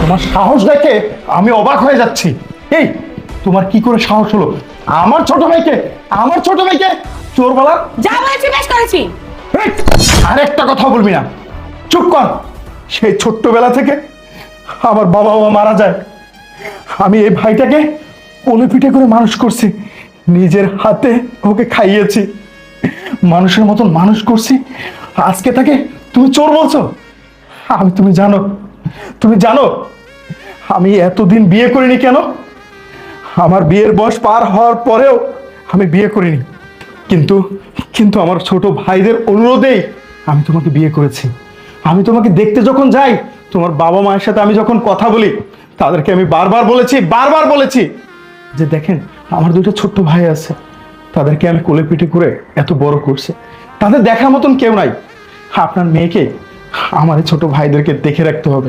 তোমার সাহস দেখে আমি অবাক হয়ে যাচ্ছি। এই, তোমার কি করে সাহস হলো আমার ছোট ভাইকে চোর বলা? যা বলেছি বেশ করেছি। এই, আর একটা কথা বলবি না, চুপ কর। সেই ছোট্টবেলা থেকে আমার বাবা মা মারা যায়, আমি এই ভাইটাকে কোলে পিঠে করে মানুষ করছি, নিজের হাতে ওকে খাইয়েছি, মানুষের মতন মানুষ করছি। আজকে তাকে তুমি চোর বলছো? তুমি জানো আমি এতদিন বিয়ে করিনি কেন? আমার বিয়ের বয়স পার হওয়ার পরেও আমি বিয়ে করিনি, কিন্তু কিন্তু আমার ছোট ভাইদের অনুরোধেই আমি তোমাকে বিয়ে করেছি। আমি তোমাকে দেখতে যখন যাই, তোমার বাবা মায়ের সাথে আমি যখন কথা বলি, তাদেরকে আমি বারবার বলেছি যে দেখেন, আমার দুটো ছোট্ট ভাই আছে, তাদেরকে আমি কোলে পিঠে করে এত বড় করছি, তাদের দেখার মতন কেউ নাই। আপনার মেয়েকে আমার এই ছোট ভাইদেরকে দেখে রাখতে হবে।